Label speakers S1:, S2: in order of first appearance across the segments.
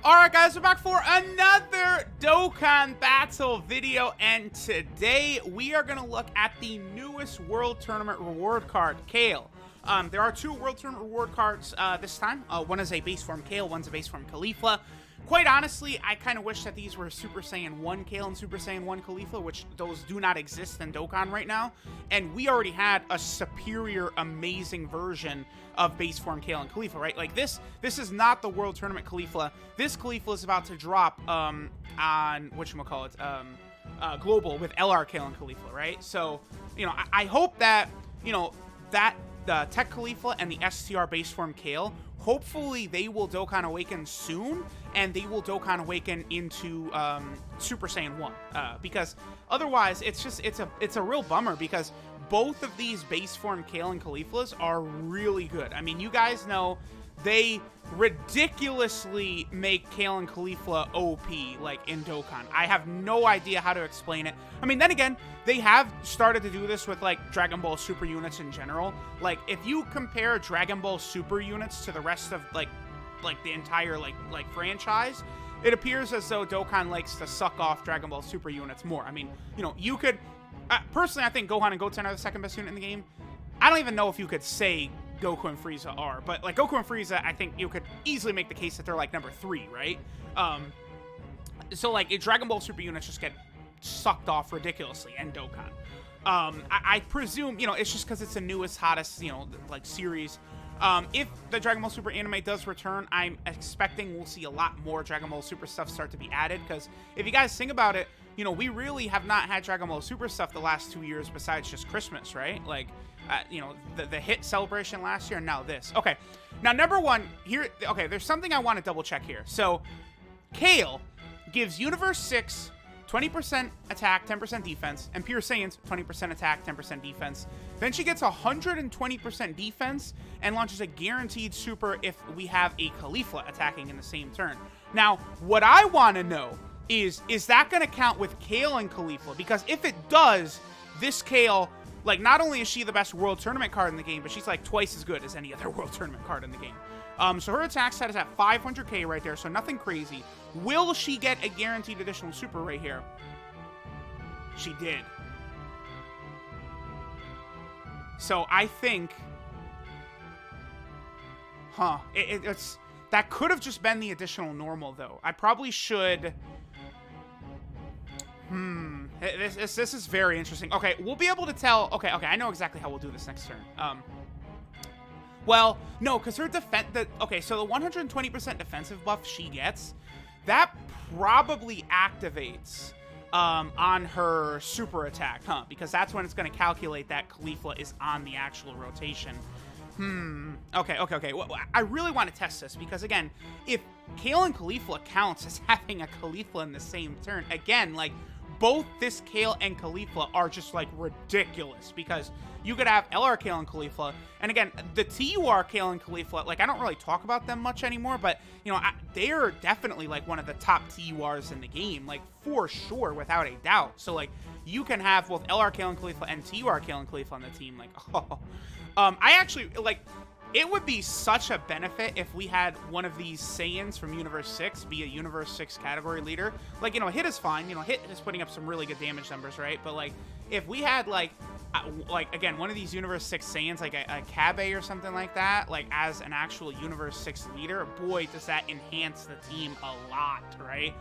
S1: Alright guys, we're back for another Dokkan battle video, and today we are going to look at the newest World Tournament reward card, Kale. There are two World Tournament reward cards this time. One is a base form Kale, one's a base form Caulifla. Quite honestly, I kind of wish that these were Super Saiyan 1 Kale and Super Saiyan 1 Caulifla, which those do not exist in Dokkan right now. And we already had a superior, amazing version of base form Kale and Caulifla, right? Like this is not the World Tournament Caulifla. This Caulifla is about to drop on whatchamacallit, Global with LR Kale and Caulifla, right? So, you know, I hope that, you know, that the TEQ Caulifla and the STR base form Kale, hopefully they will Dokkan Awaken soon, and they will Dokkan Awaken into Super Saiyan 1, because otherwise it's a real bummer, because both of these base form Kale and Cauliflas are really good. I mean, you guys know they ridiculously make Kale and Caulifla OP, like, in Dokkan. I have no idea how to explain it. I mean, then again, they have started to do this with, like, Dragon Ball Super units in general. Like, if you compare Dragon Ball Super units to the rest of, like the entire, like franchise, it appears as though Dokkan likes to suck off Dragon Ball Super units more. I mean, you know, you could... personally, I think Gohan and Goten are the second best unit in the game. I don't even know if you could say Goku and Frieza are, but like Goku and Frieza, I think you could easily make the case that they're like number 3, right? So like Dragon Ball Super units just get sucked off ridiculously in Dokkan. I presume, you know, it's just because it's the newest, hottest, you know, like series. If the Dragon Ball Super anime does return, I'm expecting we'll see a lot more Dragon Ball Super stuff start to be added, because if you guys think about it, you know, we really have not had Dragon Ball Super stuff the last 2 years besides just Christmas, right? Like, you know, the hit celebration last year, and now this. Okay, now number one, here, okay, there's something I want to double check here. So, Kale gives Universe 6 20% attack, 10% defense, and Pure Saiyans 20% attack, 10% defense. Then she gets 120% defense and launches a guaranteed super if we have a Caulifla attacking in the same turn. Now, what I want to know is that going to count with Kale and Caulifla? Because if it does, this Kale, like, not only is she the best World Tournament card in the game, but she's like twice as good as any other World Tournament card in the game. So her attack stat is at 500k right there, so nothing crazy. Will she get a guaranteed additional super right here? She did. So I think... Huh. It's... That could have just been the additional normal, though. I probably should... This is very interesting. Okay, we'll be able to tell... Okay, I know exactly how we'll do this next turn. Well, no, because her defense... Okay, so the 120% defensive buff she gets, that probably activates on her super attack, huh? Because that's when it's going to calculate that Caulifla is on the actual rotation. Okay. Well, I really want to test this, because, again, if Kale and Caulifla counts as having a Caulifla in the same turn, again, like, both this Kale and Caulifla are just, like, ridiculous, because you could have LR Kale and Caulifla, and again, the TUR Kale and Caulifla, like, I don't really talk about them much anymore, but, you know, they are definitely, like, one of the top TURs in the game, like, for sure, without a doubt. So, like, you can have both LR Kale and Caulifla and TUR Kale and Caulifla on the team, like, oh. I actually, like, it would be such a benefit if we had one of these Saiyans from Universe 6 be a Universe 6 category leader. Like, you know, Hit is fine. You know, Hit is putting up some really good damage numbers, right? But, like, if we had, like again, one of these Universe 6 Saiyans, like a Kabe or something like that, like, as an actual Universe 6 leader, boy, does that enhance the team a lot, right?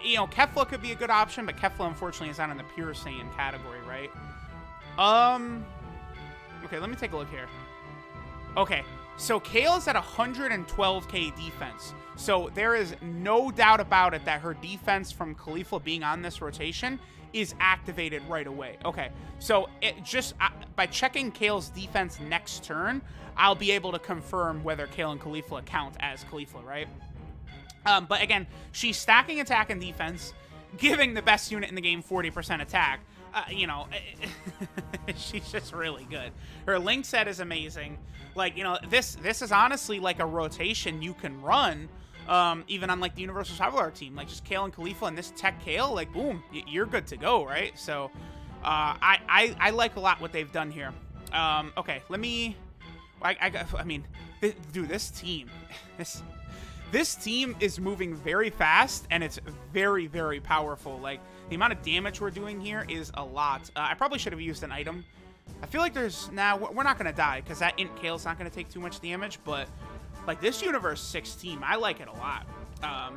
S1: You know, Kefla could be a good option, but Kefla, unfortunately, is not in the Pure Saiyan category, right? Okay, let me take a look here. Okay, so Kale is at 112k defense. So there is no doubt about it that her defense from Caulifla being on this rotation is activated right away. Okay, so it just by checking Kale's defense next turn, I'll be able to confirm whether Kale and Caulifla count as Caulifla, right? But again, she's stacking attack and defense, giving the best unit in the game 40% attack. You know, she's just really good. Her link set is amazing. Like, you know, this is honestly like a rotation you can run, even on, like, the Universal Survival Art team. Like, just Kale and Caulifla and this TEQ Kale, like, boom, you're good to go, right? So, I like a lot what they've done here. Okay, let me... I mean, dude, this team, this team is moving very fast, and it's very, very powerful. Like, the amount of damage we're doing here is a lot. I probably should have used an item. I feel like there's... Nah, we're not going to die, because that Int Kale's not going to take too much damage, but, like, this Universe 6 team, I like it a lot.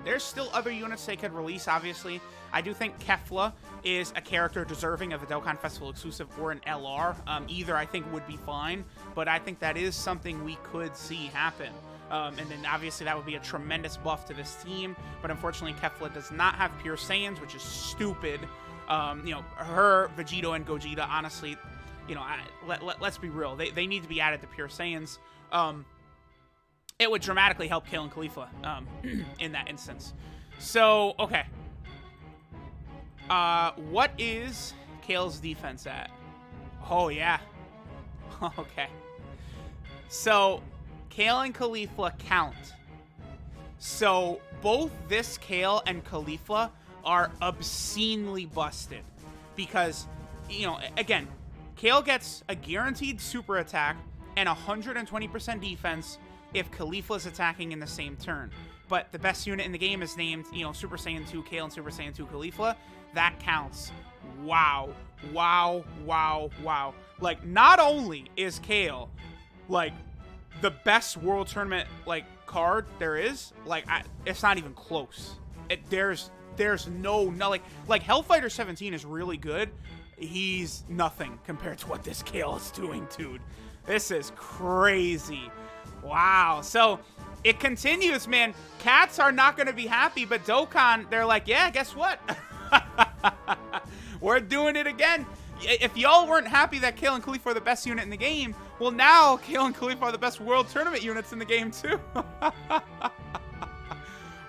S1: There's still other units they could release, obviously. I do think Kefla is a character deserving of a Dokkan Festival exclusive or an LR. Either, I think, would be fine, but I think that is something we could see happen. And then, obviously, that would be a tremendous buff to this team, but unfortunately, Kefla does not have Pure Saiyans, which is stupid. You know, her, Vegito, and Gogeta, honestly, you know, let's be real. They need to be added to Pure Saiyans. It would dramatically help Kale and Khalifa in that instance. So, okay. What is Kale's defense at? Oh, yeah. Okay. So, Kale and Khalifa count. So, both this Kale and Khalifa are obscenely busted. Because, you know, again, Kale gets a guaranteed super attack and 120% defense if Khalifa's attacking in the same turn. But the best unit in the game is named, you know, Super Saiyan 2 Kale and Super Saiyan 2 Khalifa. That counts. Wow. Wow. Wow. Wow. Like, not only is Kale, like, the best World Tournament, like, card there is, like, it's not even close. There's no, like, Hellfighter 17 is really good. He's nothing compared to what this Kale is doing, dude. This is crazy. Wow. So it continues, man. Cats are not going to be happy, but Dokkan, they're like, yeah, guess what? We're doing it again. If y'all weren't happy that Kale and Khalifa are the best unit in the game, well, now Kale and Khalifa are the best World Tournament units in the game, too.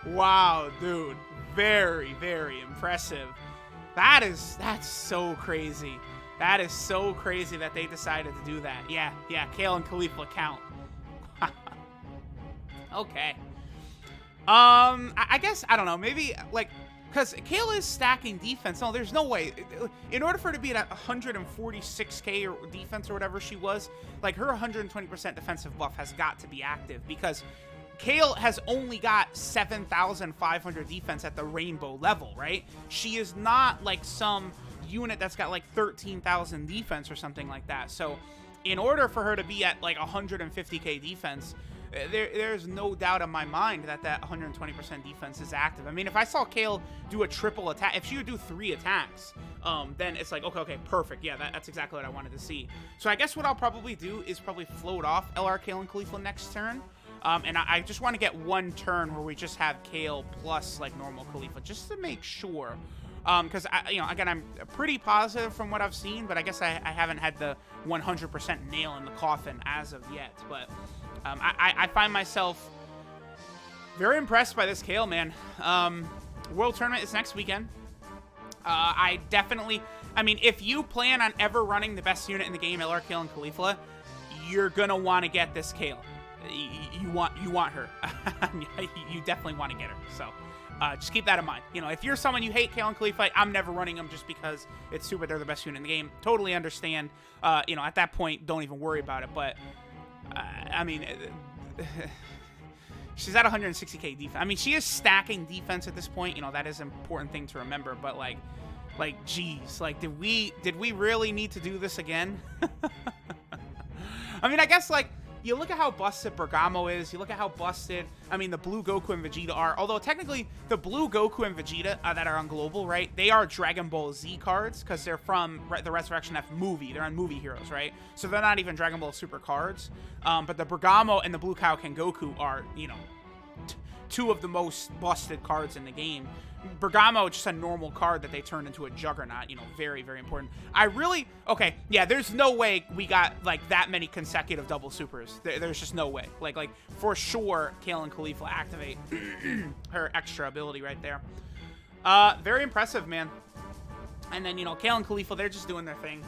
S1: Wow, dude. Very, very impressive. That's so crazy. That is so crazy that they decided to do that. Yeah, Kale and Khalifa count. Okay. I guess, I don't know, maybe, like, because Kale is stacking defense. No, there's no way. In order for her to be at 146k or defense or whatever she was, like, her 120% defensive buff has got to be active, because Kale has only got 7,500 defense at the rainbow level, right? She is not like some unit that's got like 13,000 defense or something like that. So in order for her to be at like 150k defense, there's no doubt in my mind that 120% defense is active. I mean, if I saw Kale do a triple attack, if she would do 3 attacks, then it's like, okay, perfect. Yeah, that's exactly what I wanted to see. So I guess what I'll probably do is probably float off LR Kale and Khalifa next turn. And I just want to get one turn where we just have Kale plus like normal Khalifa, just to make sure. Because, you know, again, I'm pretty positive from what I've seen, but I guess I haven't had the 100% nail in the coffin as of yet. But I find myself very impressed by this Kale, man. World Tournament is next weekend. I mean, if you plan on ever running the best unit in the game, LR Kale and Khalifa, you're going to want to get this Kale. You want her. You definitely want to get her. So just keep that in mind. You know, if you're someone you hate Kale and Khalifa, I'm never running them just because it's stupid. They're the best unit in the game. Totally understand. You know, at that point, don't even worry about it. But I mean, she's at 160k defense. I mean, she is stacking defense at this point. You know, that is an important thing to remember. But like, geez, like, did we really need to do this again? I mean, I guess like, you look at how busted Bergamo is. You look at how busted, I mean, the blue Goku and Vegeta are. Although, technically, the blue Goku and Vegeta that are on Global, right? They are Dragon Ball Z cards because they're from the Resurrection F movie. They're on Movie Heroes, right? So they're not even Dragon Ball Super cards. But the Bergamo and the blue Kaioken Goku are, you know, 2 of the most busted cards in the game. Bergamo, just a normal card that they turned into a juggernaut, you know, very, very important. Okay, yeah, there's no way we got, like, that many consecutive double supers. There's just no way. Like, for sure, Kale and Khalifa activate her extra ability right there. Very impressive, man. And then, you know, Kale and Khalifa, they're just doing their thing.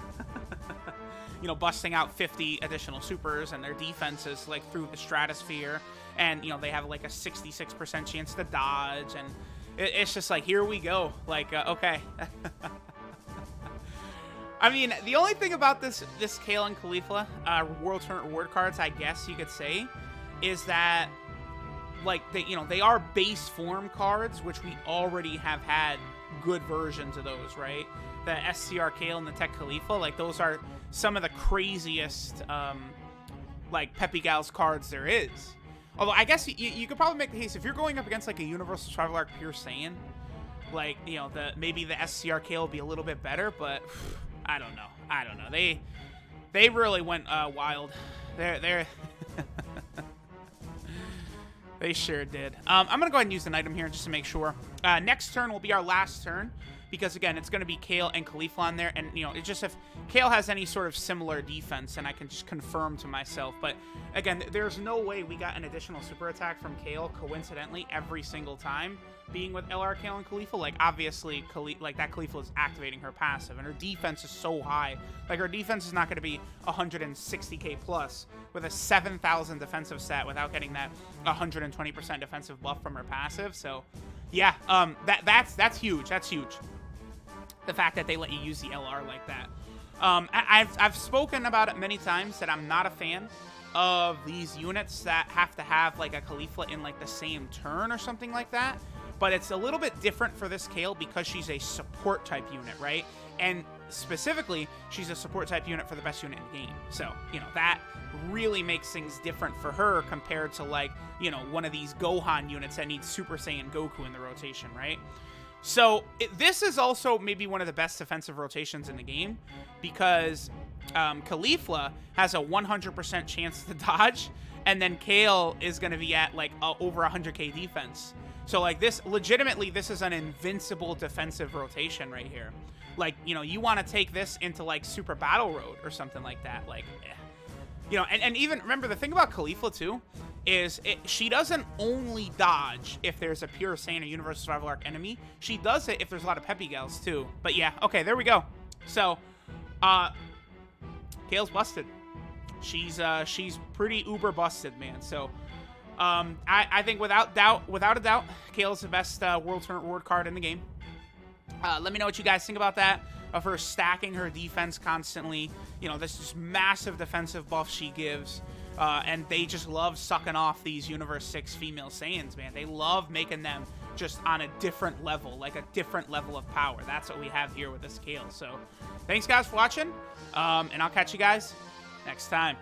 S1: You know, busting out 50 additional supers, and their defense is, like, through the stratosphere. And, you know, they have, like, a 66% chance to dodge, and it's just like, here we go. Like, okay. I mean, the only thing about this Kale and Khalifa World Tournament reward cards, I guess you could say, is that like, they are base form cards, which we already have had good versions of those, right? The SCR Kale and the TEQ Khalifa, like, those are some of the craziest, like, Peppy Gals cards there is. Although, I guess you could probably make the case, if you're going up against, like, a Universal Survival Arc Pure Saiyan, like, maybe the SCR Kale will be a little bit better, but I don't know. They really went wild. They're They sure did. I'm going to go ahead and use an item here just to make sure. Next turn will be our last turn, because, again, it's going to be Kale and Khalifa on there. And, it's just if Kale has any sort of similar defense, then I can just confirm to myself. But, again, there's no way we got an additional super attack from Kale, coincidentally, every single time being with LR Kale and Khalifa. Like, obviously, that Khalifa is activating her passive, and her defense is so high. Like, her defense is not going to be 160k plus with a 7,000 defensive stat without getting that 120% defensive buff from her passive. So, yeah, that's huge. That's huge. The fact that they let you use the LR like that. I've spoken about it many times that I'm not a fan of these units that have to have, like, a Khalifa in, like, the same turn or something like that. But it's a little bit different for this Kale because she's a support type unit, right? And specifically, she's a support type unit for the best unit in the game. So, that really makes things different for her compared to, like, one of these Gohan units that needs Super Saiyan Goku in the rotation, right? So, this is also maybe one of the best defensive rotations in the game because Khalifa has a 100% chance to dodge, and then Kale is going to be at, like, over 100k defense. So, like, this is an invincible defensive rotation right here. Like, you want to take this into, like, Super Battle Road or something like that. Like, and even, remember, the thing about Khalifa, too, is she doesn't only dodge if there's a Pure Saiyan or Universal Survival Arc enemy. She does it if there's a lot of Peppy Gals, too. But, yeah, okay, there we go. So, Kale's busted. She's pretty uber busted, man. So, I think without a doubt, Kale's the best World Tournament reward card in the game. Let me know what you guys think about that, of her stacking her defense constantly. This just massive defensive buff she gives. And they just love sucking off these Universe 6 female Saiyans, man. They love making them just on a different level, like a different level of power. That's what we have here with this Kale. So, thanks, guys, for watching. And I'll catch you guys next time.